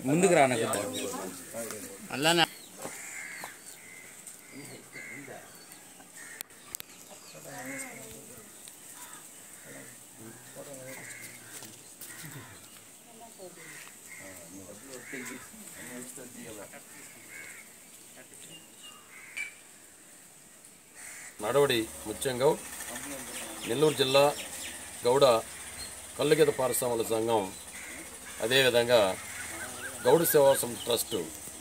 ముందుకు రానా అలా నడవడి ముత్యంగౌడ్, నెల్లూరు జిల్లా గౌడ కల్లుగీత పారిశ్రామిక సంఘం, అదేవిధంగా గౌడ సేవా సమితి ట్రస్ట్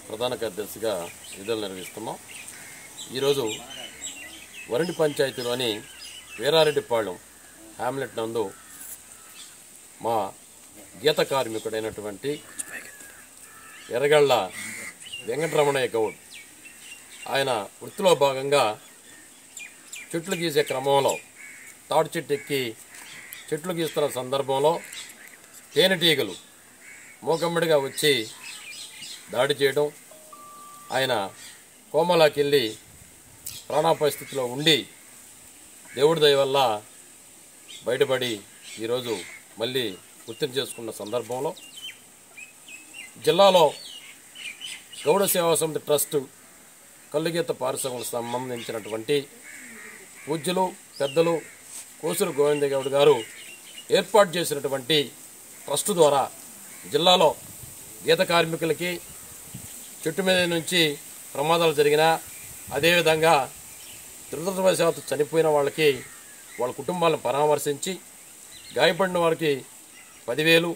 ప్రధాన కార్యదర్శిగా విధులు నిర్వహిస్తున్నాం. ఈరోజు వరండి పంచాయతీలోని వీరారెడ్డిపాళెం హ్యామ్లెట్ నందు మా గీత కార్మికుడైనటువంటి ఎర్రగళ్ళ వెంకటరమణయ్య గౌడ్ ఆయన వృత్తిలో భాగంగా చెట్లు గీసే క్రమంలో తాడు చెట్టు ఎక్కి చెట్లు గీస్తున్న సందర్భంలో తేనెటీగలు మూకమ్మడిగా వచ్చి దాడి చేయడం, ఆయన కోమలాకి వెళ్ళి ప్రాణాపాయ స్థితిలో ఉండి దేవుడి దయ వల్ల బయటపడి ఈరోజు మళ్ళీ గుర్తింపు చేసుకున్న సందర్భంలో జిల్లాలో గౌడ సేవా సమితి ట్రస్టు కల్లుగీత పారిశ్రామికలకు సంబంధించినటువంటి పూజ్యులు పెద్దలు కోసూరు గోవిందగౌడ్ గారు ఏర్పాటు చేసినటువంటి ట్రస్టు ద్వారా జిల్లాలో గీత కార్మికులకి చెట్టు మీద నుంచి ప్రమాదాలు జరిగినా, అదేవిధంగా దురదృష్టవశాత్తు చనిపోయిన వాళ్ళకి వాళ్ళ కుటుంబాలను పరామర్శించి గాయపడిన వారికి 10,000,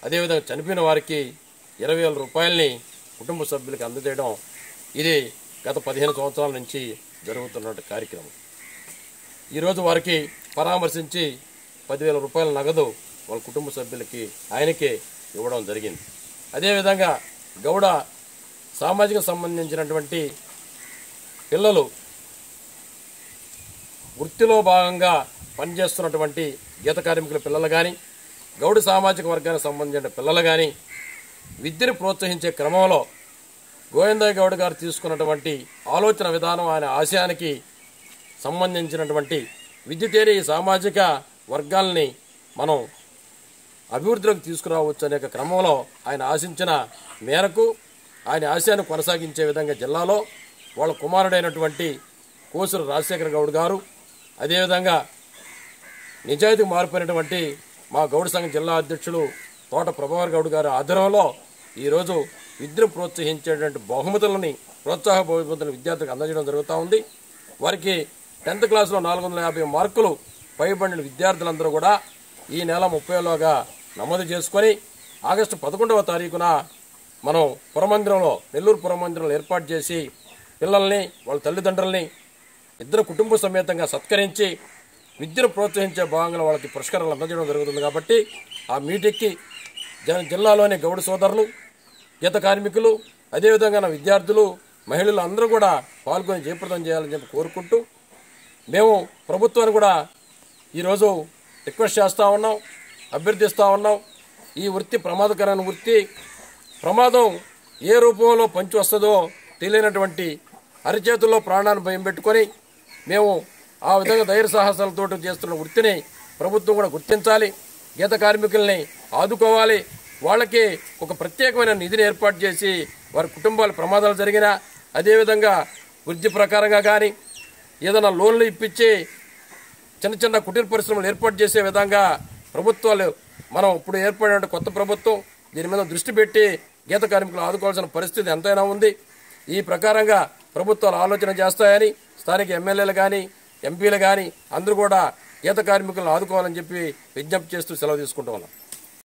అదేవిధంగా చనిపోయిన వారికి 20,000 రూపాయలని కుటుంబ సభ్యులకి అందజేయడం ఇది గత 15 సంవత్సరాల నుంచి జరుగుతున్న కార్యక్రమం. ఈరోజు వారికి పరామర్శించి 10,000 రూపాయల నగదు వాళ్ళ కుటుంబ సభ్యులకి ఆయనకే ఇవ్వడం జరిగింది. అదేవిధంగా గౌడ సామాజిక సంబంధించినటువంటి పిల్లలు వృత్తిలో భాగంగా పనిచేస్తున్నటువంటి గీత కార్మికుల పిల్లలు కానీ, గౌడ సామాజిక వర్గానికి సంబంధించిన పిల్లలు కానీ విద్యను ప్రోత్సహించే క్రమంలో గోవిందయ్య గౌడ్ గారు తీసుకున్నటువంటి ఆలోచన విధానం, ఆయన ఆశయానికి సంబంధించినటువంటి విద్యుతేరి సామాజిక వర్గాల్ని మనం అభివృద్ధిలోకి తీసుకురావచ్చు అనే క్రమంలో ఆయన ఆశించిన మేరకు ఆయన ఆశయాన్ని కొనసాగించే విధంగా జిల్లాలో వాళ్ళ కుమారుడైనటువంటి కోసూరు రాజశేఖర గౌడ్ గారు, అదేవిధంగా నిజాయితీకి మారిపోయినటువంటి మా గౌడ సంఘం జిల్లా అధ్యక్షులు తోట ప్రభాకర్ గౌడ్ గారి ఆధ్వర్యంలో ఈరోజు విద్యను ప్రోత్సహించేటువంటి ప్రోత్సాహ బహుమతులను విద్యార్థులకు అందజేయడం జరుగుతూ ఉంది. వారికి 10th క్లాసులో 450 మార్కులు పైబడిన విద్యార్థులందరూ కూడా ఈ నెల 30లోగా నమోదు చేసుకొని ఆగస్టు 11వ తారీఖున మనం పురమందిరంలో, నెల్లూరు పురమందిరంలో ఏర్పాటు చేసి పిల్లల్ని వాళ్ళ తల్లిదండ్రుల్ని ఇద్దరు కుటుంబ సమేతంగా సత్కరించి విద్యను ప్రోత్సహించే భాగంగా వాళ్ళకి పురస్కారాలు అందజేయడం జరుగుతుంది. కాబట్టి ఆ మీటింగ్కి జిల్లాలోని గౌడ సోదరులు, గీత కార్మికులు, అదేవిధంగా నా విద్యార్థులు, మహిళలు అందరూ కూడా పాల్గొని జయప్రదం చేయాలని చెప్పి కోరుకుంటూ మేము ప్రభుత్వాన్ని కూడా ఈరోజు రిక్వెస్ట్ చేస్తూ ఉన్నాం, అభ్యర్థిస్తూ ఉన్నాం. ఈ వృత్తి ప్రమాదకరమైన వృత్తి. ప్రమాదం ఏ రూపంలో పంచి వస్తుందో తెలియనటువంటి అరిచేతుల్లో ప్రాణాన్ని భయం పెట్టుకొని మేము ఆ విధంగా ధైర్య సాహసాలతో చేస్తున్న వృత్తిని ప్రభుత్వం కూడా గుర్తించాలి. గీత కార్మికుల్ని ఆదుకోవాలి. వాళ్ళకి ఒక ప్రత్యేకమైన నిధిని ఏర్పాటు చేసి వారి కుటుంబాల ప్రమాదాలు జరిగినా, అదేవిధంగా వృద్ధి ప్రకారంగా కానీ ఏదైనా లోన్లు ఇప్పించి చిన్న చిన్న కుటీర పరిశ్రమలు ఏర్పాటు చేసే విధంగా ప్రభుత్వాలు, మనం ఇప్పుడు ఏర్పడిన కొత్త ప్రభుత్వం దీని మీద దృష్టి పెట్టి గీత కార్మికులు ఆదుకోవాల్సిన పరిస్థితి ఎంతైనా ఉంది. ఈ ప్రకారంగా ప్రభుత్వాలు ఆలోచన చేస్తాయని స్థానిక ఎమ్మెల్యేలు కానీ, ఎంపీలు కానీ అందరూ కూడా గీత కార్మికులను ఆదుకోవాలని చెప్పి విజ్ఞప్తి చేస్తూ సెలవు తీసుకుంటూ ఉన్నాం.